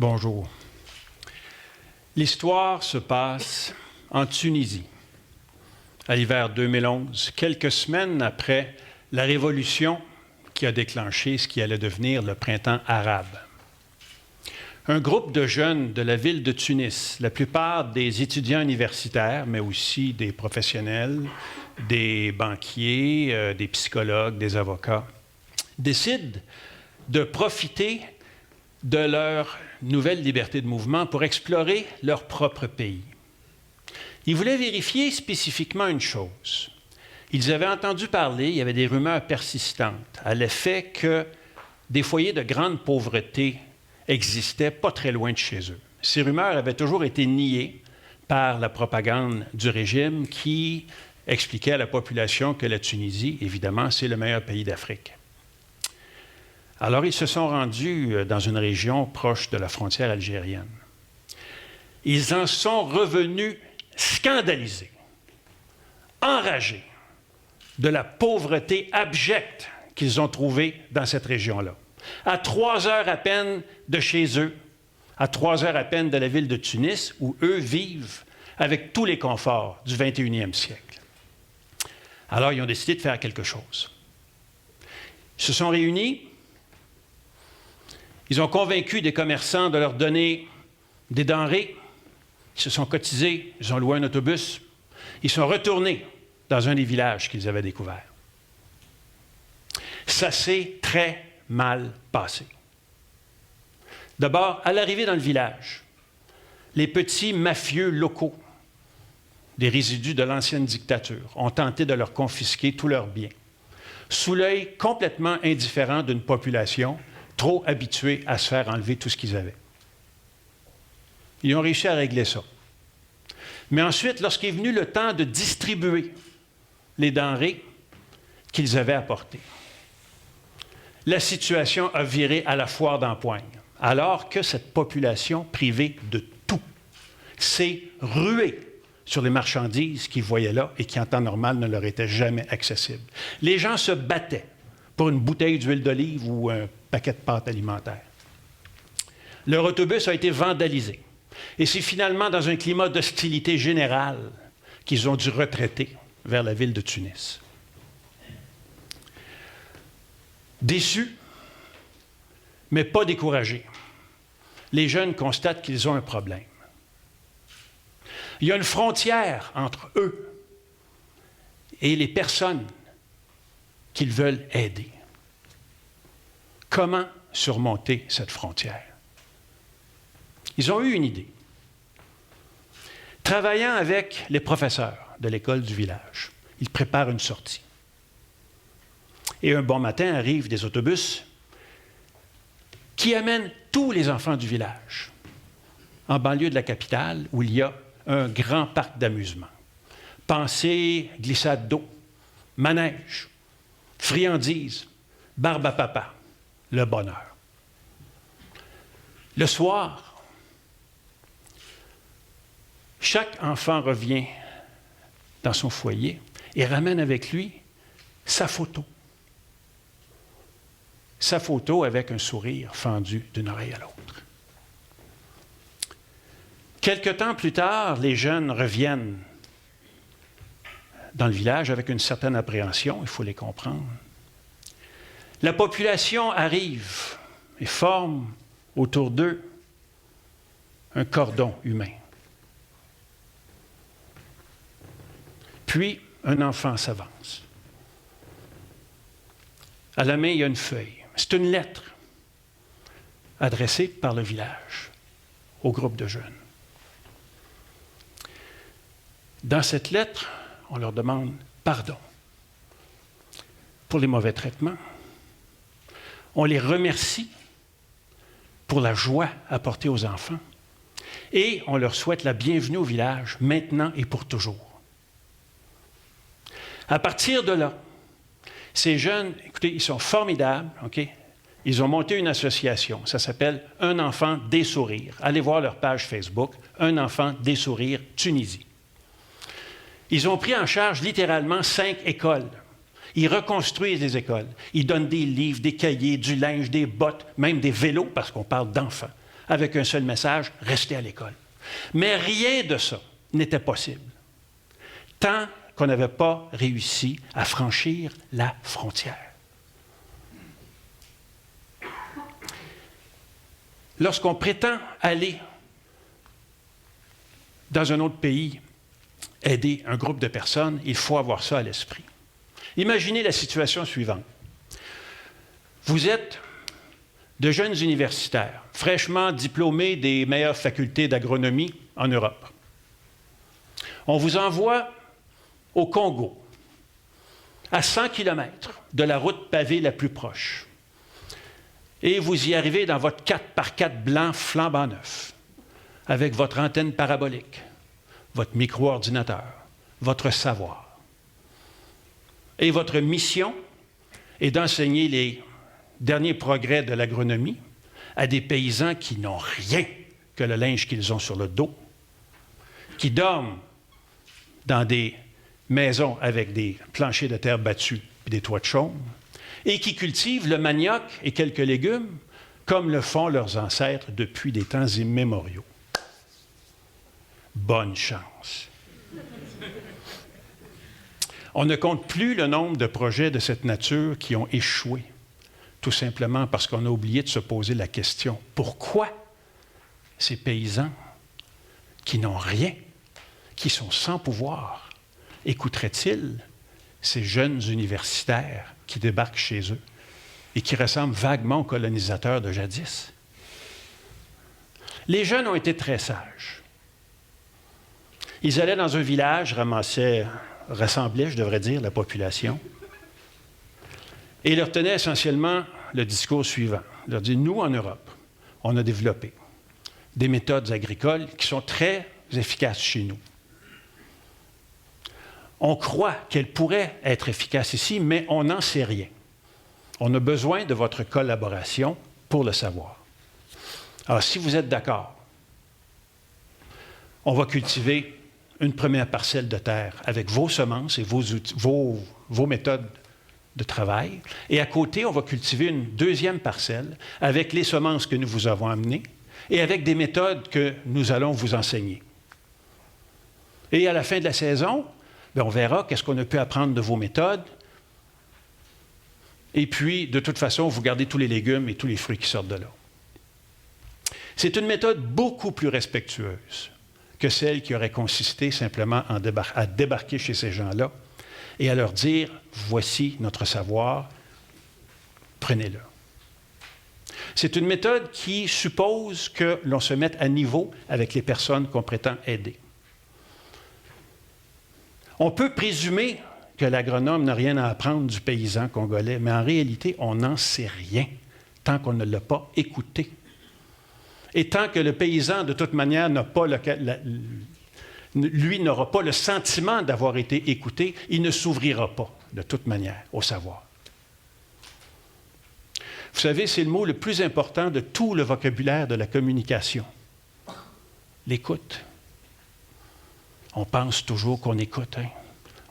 Bonjour. L'histoire se passe en Tunisie, à l'hiver 2011, quelques semaines après la révolution qui a déclenché ce qui allait devenir le printemps arabe. Un groupe de jeunes de la ville de Tunis, la plupart des étudiants universitaires, mais aussi des professionnels, des banquiers, des psychologues, des avocats, décident de profiter de leur nouvelle liberté de mouvement pour explorer leur propre pays. Ils voulaient vérifier spécifiquement une chose. Ils avaient entendu parler, il y avait des rumeurs persistantes à l'effet que des foyers de grande pauvreté existaient pas très loin de chez eux. Ces rumeurs avaient toujours été niées par la propagande du régime qui expliquait à la population que la Tunisie, évidemment, c'est le meilleur pays d'Afrique. Alors, ils se sont rendus dans une région proche de la frontière algérienne. Ils en sont revenus scandalisés, enragés de la pauvreté abjecte qu'ils ont trouvée dans cette région-là. À 3 heures à peine de chez eux, à 3 heures à peine de la ville de Tunis, où eux vivent avec tous les conforts du 21e siècle. Alors, ils ont décidé de faire quelque chose. Ils se sont réunis. Ils ont convaincu des commerçants de leur donner des denrées. Ils se sont cotisés, ils ont loué un autobus. Ils sont retournés dans un des villages qu'ils avaient découverts. Ça s'est très mal passé. D'abord, à l'arrivée dans le village, les petits mafieux locaux, des résidus de l'ancienne dictature, ont tenté de leur confisquer tous leurs biens, sous l'œil complètement indifférent d'une population trop habitués à se faire enlever tout ce qu'ils avaient. Ils ont réussi à régler ça. Mais ensuite, lorsqu'est venu le temps de distribuer les denrées qu'ils avaient apportées, la situation a viré à la foire d'empoigne, alors que cette population privée de tout s'est ruée sur les marchandises qu'ils voyaient là et qui, en temps normal, ne leur étaient jamais accessibles. Les gens se battaient pour une bouteille d'huile d'olive ou un paquet de pâtes alimentaires. Leur autobus a été vandalisé. Et c'est finalement dans un climat d'hostilité générale qu'ils ont dû retraiter vers la ville de Tunis. Déçus, mais pas découragés, les jeunes constatent qu'ils ont un problème. Il y a une frontière entre eux et les personnes qu'ils veulent aider. Comment surmonter cette frontière? Ils ont eu une idée. Travaillant avec les professeurs de l'école du village, ils préparent une sortie. Et un bon matin arrivent des autobus qui amènent tous les enfants du village en banlieue de la capitale où il y a un grand parc d'amusement. Pensez glissade d'eau, manège, friandises, barbe à papa, le bonheur. Le soir, chaque enfant revient dans son foyer et ramène avec lui sa photo. Sa photo avec un sourire fendu d'une oreille à l'autre. Quelque temps plus tard, les jeunes reviennent dans le village avec une certaine appréhension, il faut les comprendre. La population arrive et forme autour d'eux un cordon humain. Puis, un enfant s'avance. À la main, il y a une feuille. C'est une lettre adressée par le village au groupe de jeunes. Dans cette lettre, on leur demande pardon pour les mauvais traitements. On les remercie pour la joie apportée aux enfants et on leur souhaite la bienvenue au village, maintenant et pour toujours. À partir de là, ces jeunes, écoutez, ils sont formidables, OK? Ils ont monté une association, ça s'appelle « Un enfant des sourires ». Allez voir leur page Facebook, « Un enfant des sourires Tunisie ». Ils ont pris en charge littéralement 5 écoles. Ils reconstruisent les écoles. Ils donnent des livres, des cahiers, du linge, des bottes, même des vélos, parce qu'on parle d'enfants, avec un seul message, restez à l'école. Mais rien de ça n'était possible tant qu'on n'avait pas réussi à franchir la frontière. Lorsqu'on prétend aller dans un autre pays, aider un groupe de personnes, il faut avoir ça à l'esprit. Imaginez la situation suivante. Vous êtes de jeunes universitaires, fraîchement diplômés des meilleures facultés d'agronomie en Europe. On vous envoie au Congo, à 100 km de la route pavée la plus proche. Et vous y arrivez dans votre 4x4 blanc flambant neuf, avec votre antenne parabolique, votre micro-ordinateur, votre savoir. Et votre mission est d'enseigner les derniers progrès de l'agronomie à des paysans qui n'ont rien que le linge qu'ils ont sur le dos, qui dorment dans des maisons avec des planchers de terre battus et des toits de chaume, et qui cultivent le manioc et quelques légumes comme le font leurs ancêtres depuis des temps immémoriaux. Bonne chance. On ne compte plus le nombre de projets de cette nature qui ont échoué, tout simplement parce qu'on a oublié de se poser la question, pourquoi ces paysans qui n'ont rien, qui sont sans pouvoir, écouteraient-ils ces jeunes universitaires qui débarquent chez eux et qui ressemblent vaguement aux colonisateurs de jadis? Les jeunes ont été très sages. Ils allaient dans un village, rassemblaient, je devrais dire, la population, et leur tenaient essentiellement le discours suivant. Ils leur disaient, nous, en Europe, on a développé des méthodes agricoles qui sont très efficaces chez nous. On croit qu'elles pourraient être efficaces ici, mais on n'en sait rien. On a besoin de votre collaboration pour le savoir. Alors, si vous êtes d'accord, on va cultiver une première parcelle de terre avec vos semences et vos méthodes de travail. Et à côté, on va cultiver une deuxième parcelle avec les semences que nous vous avons amenées et avec des méthodes que nous allons vous enseigner. Et à la fin de la saison, bien, on verra qu'est-ce qu'on a pu apprendre de vos méthodes. Et puis, de toute façon, vous gardez tous les légumes et tous les fruits qui sortent de là. C'est une méthode beaucoup plus respectueuse que celle qui aurait consisté simplement à débarquer chez ces gens-là et à leur dire, voici notre savoir, prenez-le. C'est une méthode qui suppose que l'on se mette à niveau avec les personnes qu'on prétend aider. On peut présumer que l'agronome n'a rien à apprendre du paysan congolais, mais en réalité, on n'en sait rien tant qu'on ne l'a pas écouté. Et tant que le paysan, de toute manière, lui n'aura pas le sentiment d'avoir été écouté, il ne s'ouvrira pas, de toute manière, au savoir. Vous savez, c'est le mot le plus important de tout le vocabulaire de la communication. L'écoute. On pense toujours qu'on écoute, hein?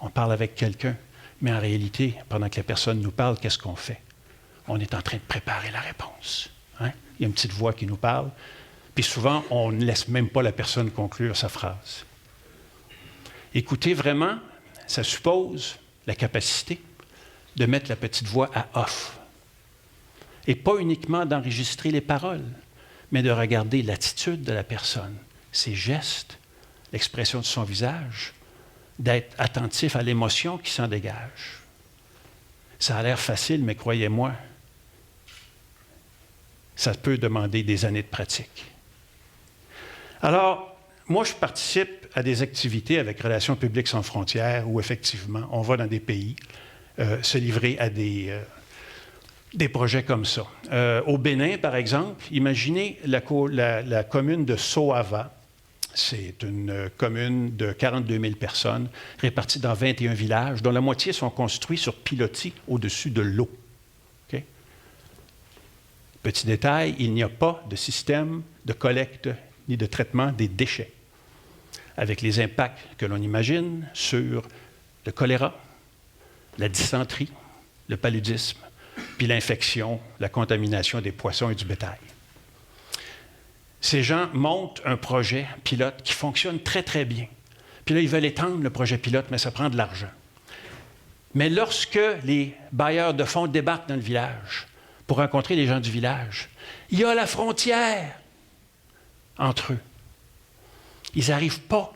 On parle avec quelqu'un, mais en réalité, pendant que la personne nous parle, qu'est-ce qu'on fait? On est en train de préparer la réponse. Hein? Il y a une petite voix qui nous parle, puis souvent, on ne laisse même pas la personne conclure sa phrase. Écouter vraiment, ça suppose la capacité de mettre la petite voix à off. Et pas uniquement d'enregistrer les paroles, mais de regarder l'attitude de la personne, ses gestes, l'expression de son visage, d'être attentif à l'émotion qui s'en dégage. Ça a l'air facile, mais croyez-moi, ça peut demander des années de pratique. Alors, moi, je participe à des activités avec Relations publiques sans frontières où, effectivement, on va dans des pays se livrer à des projets comme ça. Au Bénin, par exemple, imaginez la commune de Soava. C'est une commune de 42 000 personnes réparties dans 21 villages, dont la moitié sont construits sur pilotis au-dessus de l'eau. Okay? Petit détail, il n'y a pas de système de collecte ni de traitement des déchets, avec les impacts que l'on imagine sur le choléra, la dysenterie, le paludisme, puis l'infection, la contamination des poissons et du bétail. Ces gens montent un projet pilote qui fonctionne très, très bien. Puis là, ils veulent étendre le projet pilote, mais ça prend de l'argent. Mais lorsque les bailleurs de fonds débarquent dans le village pour rencontrer les gens du village, il y a la frontière entre eux. Ils n'arrivent pas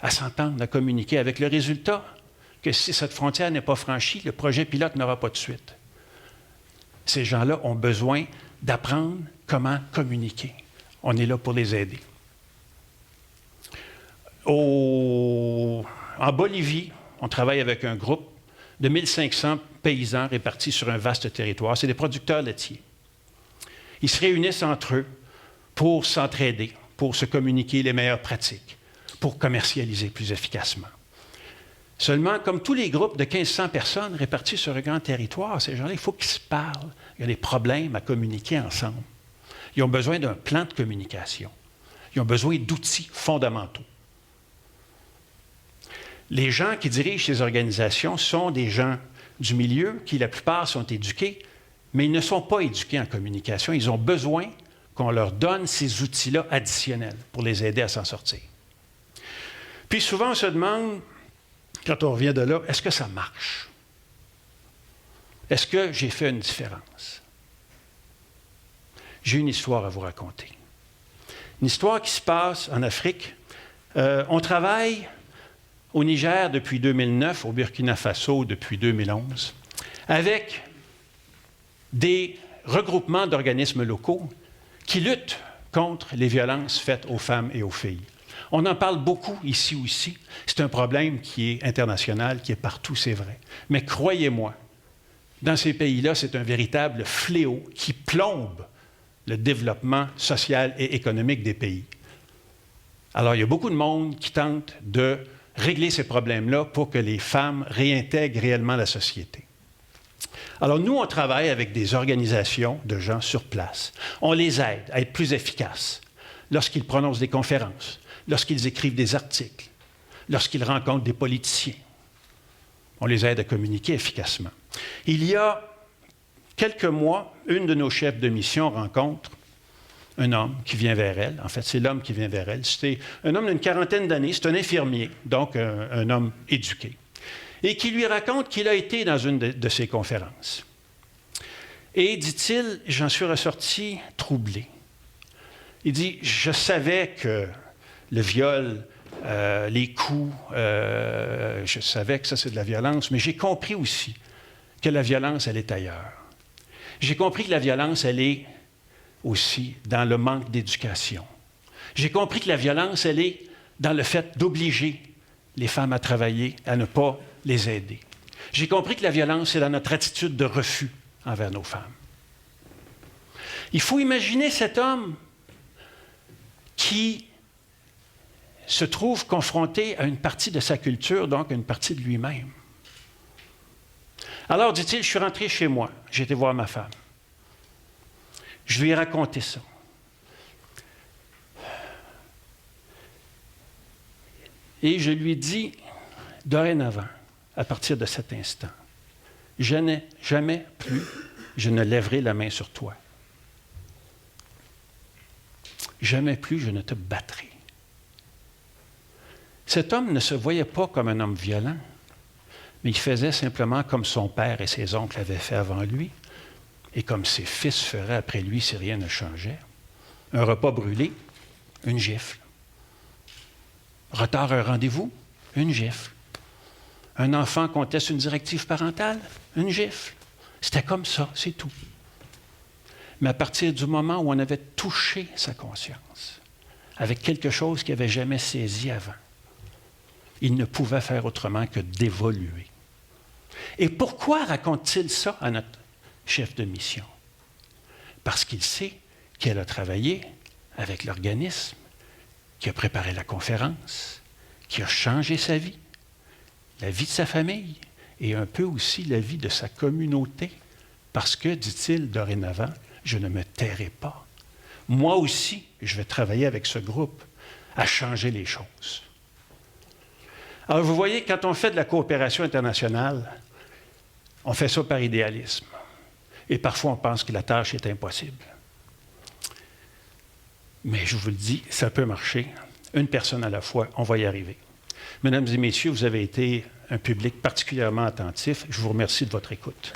à s'entendre, à communiquer, avec le résultat que si cette frontière n'est pas franchie, le projet pilote n'aura pas de suite. Ces gens-là ont besoin d'apprendre comment communiquer. On est là pour les aider. En Bolivie, on travaille avec un groupe de 1500 paysans répartis sur un vaste territoire. C'est des producteurs laitiers. Ils se réunissent entre eux pour s'entraider, pour se communiquer les meilleures pratiques, pour commercialiser plus efficacement. Seulement, comme tous les groupes de 1500 personnes répartis sur un grand territoire, ces gens-là, il faut qu'ils se parlent. Il y a des problèmes à communiquer ensemble. Ils ont besoin d'un plan de communication. Ils ont besoin d'outils fondamentaux. Les gens qui dirigent ces organisations sont des gens du milieu qui, la plupart, sont éduqués, mais ils ne sont pas éduqués en communication. Ils ont besoin qu'on leur donne ces outils-là additionnels pour les aider à s'en sortir. Puis souvent, on se demande, quand on revient de là, est-ce que ça marche? Est-ce que j'ai fait une différence? J'ai une histoire à vous raconter. Une histoire qui se passe en Afrique. On travaille au Niger depuis 2009, au Burkina Faso depuis 2011, avec des regroupements d'organismes locaux qui luttent contre les violences faites aux femmes et aux filles. On en parle beaucoup ici ou ici. C'est un problème qui est international, qui est partout, c'est vrai. Mais croyez-moi, dans ces pays-là, c'est un véritable fléau qui plombe le développement social et économique des pays. Alors, il y a beaucoup de monde qui tente de régler ces problèmes-là pour que les femmes réintègrent réellement la société. Alors, nous, on travaille avec des organisations de gens sur place. On les aide à être plus efficaces lorsqu'ils prononcent des conférences, lorsqu'ils écrivent des articles, lorsqu'ils rencontrent des politiciens. On les aide à communiquer efficacement. Il y a quelques mois, une de nos chefs de mission rencontre un homme qui vient vers elle. En fait, c'est l'homme qui vient vers elle. C'est un homme d'une quarantaine d'années, c'est un infirmier, donc un homme éduqué, et qui lui raconte qu'il a été dans une de ses conférences. Et, dit-il, j'en suis ressorti troublé. Il dit, je savais que le viol, les coups, je savais que ça c'est de la violence, mais j'ai compris aussi que la violence, elle est ailleurs. J'ai compris que la violence, elle est aussi dans le manque d'éducation. J'ai compris que la violence, elle est dans le fait d'obliger les femmes à travailler, à ne pas les aider. J'ai compris que la violence, c'est dans notre attitude de refus envers nos femmes. Il faut imaginer cet homme qui se trouve confronté à une partie de sa culture, donc à une partie de lui-même. Alors, dit-il, je suis rentré chez moi, j'ai été voir ma femme. Je lui ai raconté ça. Et je lui ai dit, dorénavant, à partir de cet instant, jamais plus je ne lèverai la main sur toi. Jamais plus je ne te battrai. Cet homme ne se voyait pas comme un homme violent, mais il faisait simplement comme son père et ses oncles avaient fait avant lui, et comme ses fils feraient après lui si rien ne changeait. Un repas brûlé, une gifle. Retard à un rendez-vous, une gifle. Un enfant conteste une directive parentale, une gifle. C'était comme ça, c'est tout. Mais à partir du moment où on avait touché sa conscience, avec quelque chose qu'il n'avait jamais saisi avant, il ne pouvait faire autrement que d'évoluer. Et pourquoi raconte-t-il ça à notre chef de mission? Parce qu'il sait qu'elle a travaillé avec l'organisme qui a préparé la conférence, qui a changé sa vie, la vie de sa famille et un peu aussi la vie de sa communauté. Parce que, dit-il dorénavant, je ne me tairai pas. Moi aussi, je vais travailler avec ce groupe à changer les choses. Alors, vous voyez, quand on fait de la coopération internationale, on fait ça par idéalisme. Et parfois, on pense que la tâche est impossible. Mais je vous le dis, ça peut marcher. Une personne à la fois, on va y arriver. Mesdames et messieurs, vous avez été un public particulièrement attentif. Je vous remercie de votre écoute.